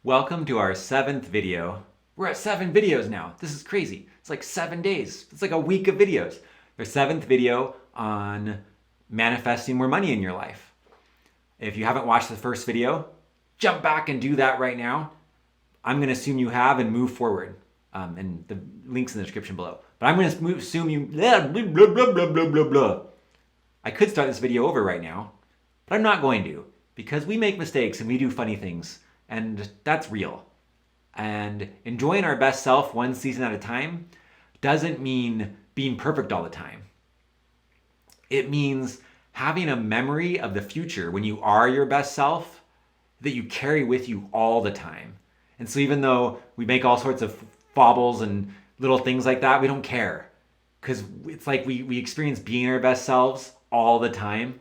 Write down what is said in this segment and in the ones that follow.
Welcome to our 7th video. We're at 7 videos now. This is crazy. It's like 7 days. It's like a week of videos. Our 7th video on manifesting more money in your life. If you haven't watched the first video, jump back and do that right now. I'm going to assume you have and move forward. And the link's in the description below. But I'm going to assume you... Blah, blah, blah, blah, blah, blah, blah. I could start this video over right now, but I'm not going to, because we make mistakes and we do funny things. And that's real. And enjoying our best self one season at a time doesn't mean being perfect all the time. It means having a memory of the future when you are your best self that you carry with you all the time. And so even though we make all sorts of faubles and little things like that, we don't care. Because it's like we experience being our best selves all the time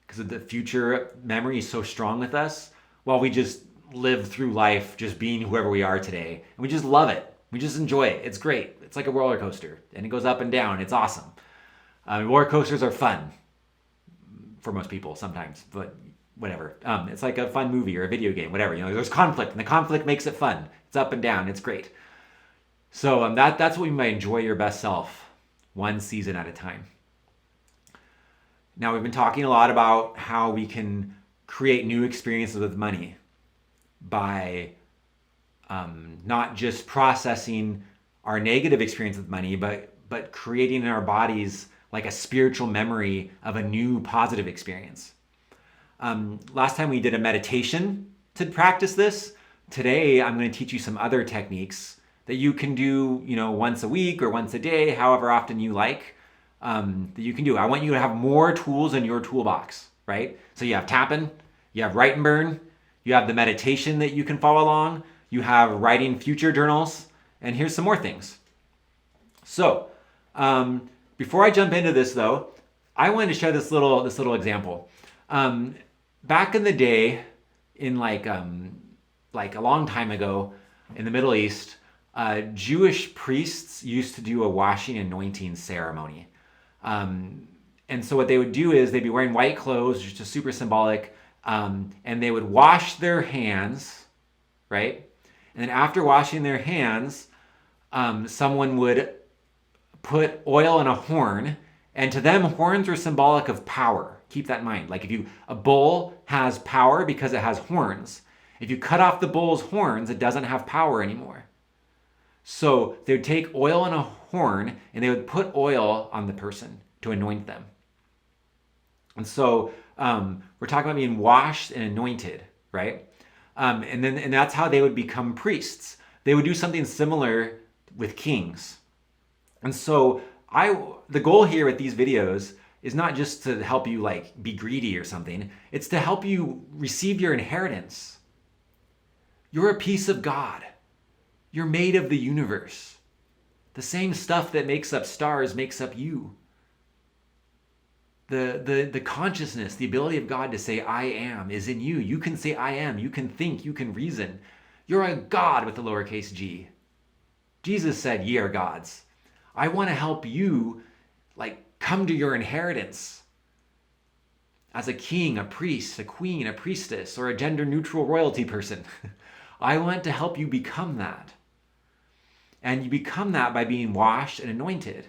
because the future memory is so strong with us, while we just live through life just being whoever we are today. And we just love it. We just enjoy it. It's great. It's like a roller coaster and it goes up and down. It's awesome. Roller coasters are fun for most people sometimes, but whatever. It's like a fun movie or a video game, whatever. There's conflict and the conflict makes it fun. It's up and down. It's great. So that's what we might enjoy your best self one season at a time. Now we've been talking a lot about how we can create new experiences with money by not just processing our negative experience with money, but creating in our bodies like a spiritual memory of a new positive experience. Last time we did a meditation to practice this. Today I'm going to teach you some other techniques that you can do, once a week or once a day, however often you like, that you can do. I want you to have more tools in your toolbox, right? So you have tapping, you have write and burn, you have the meditation that you can follow along. You have writing future journals. And here's some more things. So before I jump into this, though, I wanted to share this little example. Back in the day, in like a long time ago in the Middle East, Jewish priests used to do a washing and anointing ceremony. And so what they would do is they'd be wearing white clothes, which is super symbolic. And they would wash their hands, right? And then after washing their hands, someone would put oil in a horn, and to them, horns were symbolic of power. Keep that in mind. Like a bull has power because it has horns. If you cut off the bull's horns, it doesn't have power anymore. So they would take oil in a horn, and they would put oil on the person to anoint them. And so we're talking about being washed and anointed, right? And that's how they would become priests. They would do something similar with kings. And so the goal here with these videos is not just to help you be greedy or something. It's to help you receive your inheritance. You're a piece of God. You're made of the universe. The same stuff that makes up stars makes up you. The consciousness, the ability of God to say, I am, is in you. You can say, I am. You can think. You can reason. You're a God with a lowercase g. Jesus said, ye are gods. I want to help you come to your inheritance as a king, a priest, a queen, a priestess, or a gender-neutral royalty person. I want to help you become that. And you become that by being washed and anointed.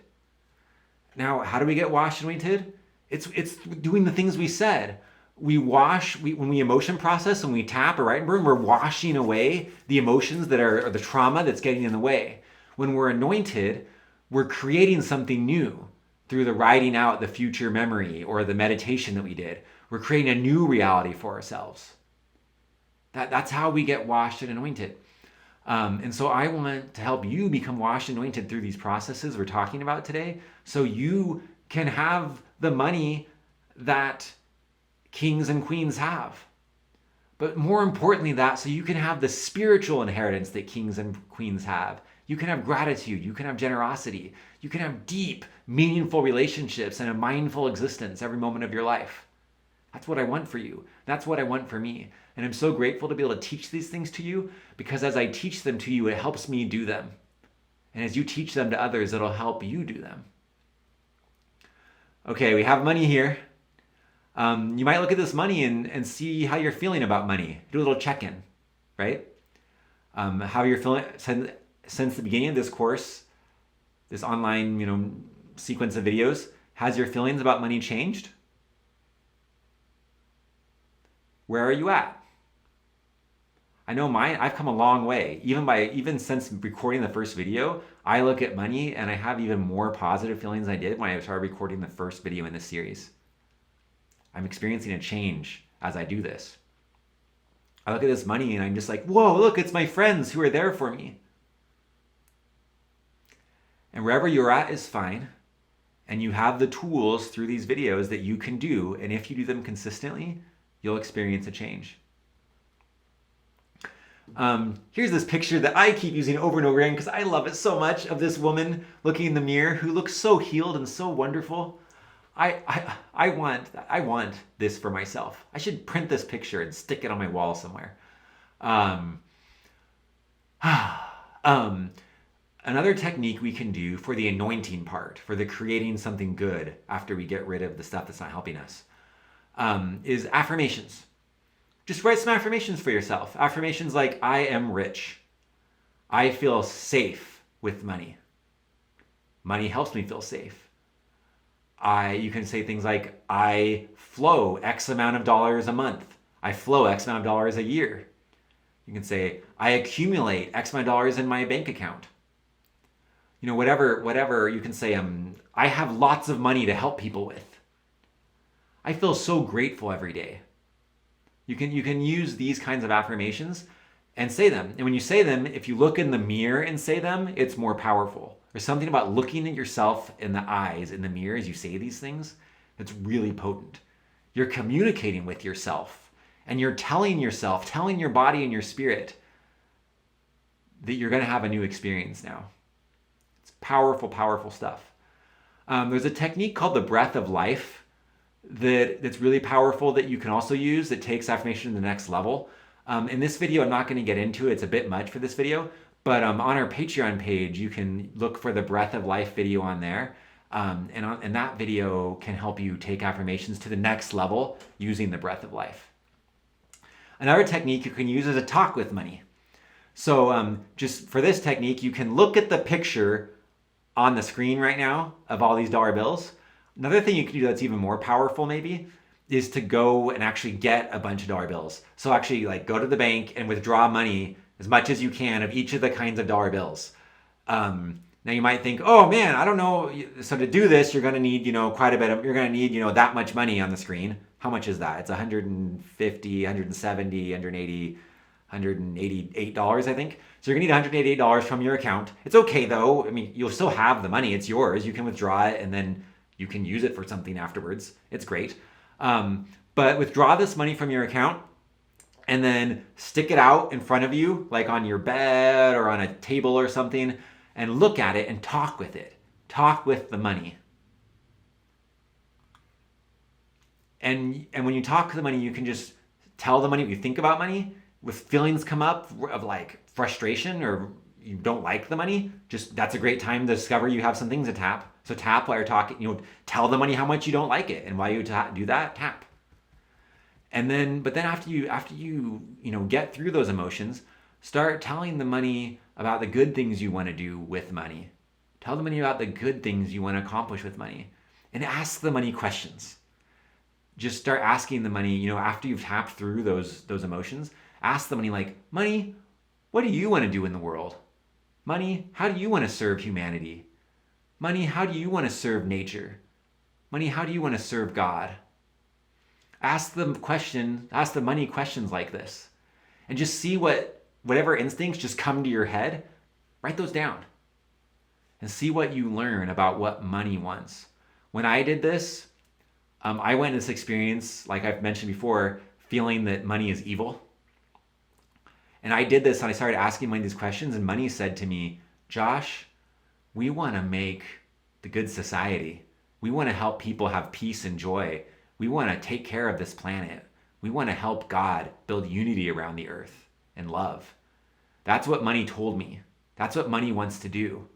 Now, how do we get washed and anointed? It's doing the things we said. We wash, when we emotion process and we tap or write and burn, we're washing away the emotions that are the trauma that's getting in the way. When we're anointed, we're creating something new through the writing out the future memory or the meditation that we did. We're creating a new reality for ourselves. That's how we get washed and anointed. And so I want to help you become washed and anointed through these processes we're talking about today, so you can have the money that kings and queens have. But more importantly so you can have the spiritual inheritance that kings and queens have. You can have gratitude, you can have generosity, you can have deep, meaningful relationships and a mindful existence every moment of your life. That's what I want for you. That's what I want for me. And I'm so grateful to be able to teach these things to you, because as I teach them to you, it helps me do them. And as you teach them to others, it'll help you do them. Okay, we have money here. You might look at this money and see how you're feeling about money. Do a little check-in, right? How you're feeling since the beginning of this course, this online, sequence of videos. Has your feelings about money changed? Where are you at? I know mine, I've come a long way. Even since recording the first video, I look at money and I have even more positive feelings than I did when I started recording the first video in this series. I'm experiencing a change as I do this. I look at this money and I'm just like, whoa, look, it's my friends who are there for me. And wherever you're at is fine. And you have the tools through these videos that you can do. And if you do them consistently, you'll experience a change. Here's this picture that I keep using over and over again because I love it so much, of this woman looking in the mirror who looks so healed and so wonderful. I want this for myself. I should print this picture and stick it on my wall somewhere. Another technique we can do for the anointing part, for the creating something good after we get rid of the stuff that's not helping us, is affirmations. Just write some affirmations for yourself. Affirmations like, I am rich. I feel safe with money. Money helps me feel safe. You can say things like, I flow X amount of dollars a month. I flow X amount of dollars a year. You can say, I accumulate X amount of dollars in my bank account. Whatever you can say, I have lots of money to help people with. I feel so grateful every day. You can use these kinds of affirmations and say them. And when you say them, if you look in the mirror and say them, it's more powerful. There's something about looking at yourself in the eyes in the mirror as you say these things that's really potent. You're communicating with yourself, and you're telling your body and your spirit that you're going to have a new experience now. It's powerful, powerful stuff. There's a technique called the breath of life that's really powerful that you can also use that takes affirmation to the next level. In this video, I'm not going to get into it. It's a bit much for this video. But on our Patreon page, you can look for the Breath of Life video on there. And that video can help you take affirmations to the next level using the Breath of Life. Another technique you can use is a talk with money. So just for this technique, you can look at the picture on the screen right now of all these dollar bills. Another thing you can do that's even more powerful maybe is to go and actually get a bunch of dollar bills. So actually go to the bank and withdraw money as much as you can of each of the kinds of dollar bills. Now you might think, oh man, I don't know. So to do this, you're going to need, quite a bit of, you're going to need, that much money on the screen. How much is that? It's 150, 170, 180, $188, I think. So you're gonna need $188 from your account. It's okay though. I mean, you'll still have the money. It's yours. You can withdraw it and then you can use it for something afterwards. It's great. But withdraw this money from your account and then stick it out in front of you, like on your bed or on a table or something, and look at it and talk with it. Talk with the money. And when you talk to the money, you can just tell the money what you think about money. If feelings come up of like frustration or you don't like the money, just that's a great time to discover you have some things to tap. So tap while you're talking, tell the money how much you don't like it. And while you do that, tap. And then, but then after you get through those emotions, start telling the money about the good things you want to do with money. Tell the money about the good things you want to accomplish with money. And ask the money questions. Just start asking the money, after you've tapped through those emotions, ask the money like, money, what do you want to do in the world? Money, how do you want to serve humanity? Money, how do you want to serve nature? Money, how do you want to serve God? Ask the money questions like this. And just see whatever instincts just come to your head, write those down. And see what you learn about what money wants. When I did this, I went into this experience, like I've mentioned before, feeling that money is evil. And I did this and I started asking money these questions, and money said to me, Josh, we want to make the good society. We want to help people have peace and joy. We want to take care of this planet. We want to help God build unity around the earth and love. That's what money told me. That's what money wants to do,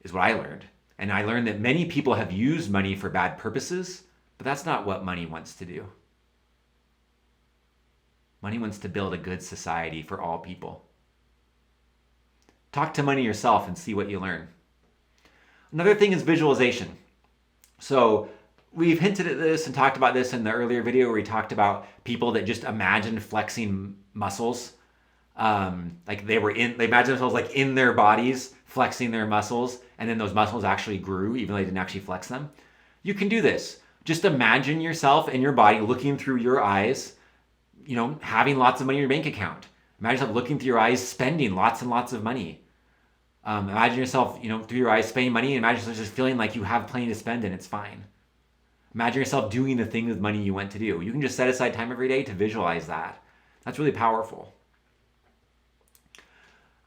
is what I learned. And I learned that many people have used money for bad purposes, but that's not what money wants to do. Money wants to build a good society for all people. Talk to money yourself and see what you learn. Another thing is visualization. So we've hinted at this and talked about this in the earlier video where we talked about people that just imagined flexing muscles. Like they imagined themselves like in their bodies flexing their muscles, and then those muscles actually grew even though they didn't actually flex them. You can do this. Just imagine yourself in your body looking through your eyes, having lots of money in your bank account. Imagine yourself looking through your eyes, spending lots and lots of money. Imagine yourself, through your eyes spending money, and imagine yourself just feeling like you have plenty to spend and it's fine. Imagine yourself doing the thing with money you want to do. You can just set aside time every day to visualize that. That's really powerful.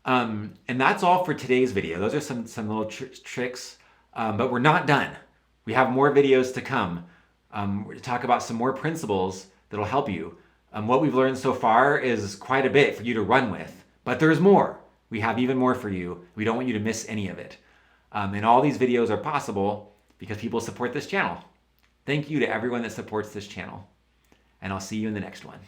And that's all for today's video. Those are some little tricks, but we're not done. We have more videos to come. We're going to talk about some more principles that'll help you. What we've learned so far is quite a bit for you to run with, but there's more. We have even more for you. We don't want you to miss any of it. And all these videos are possible because people support this channel. Thank you to everyone that supports this channel. And I'll see you in the next one.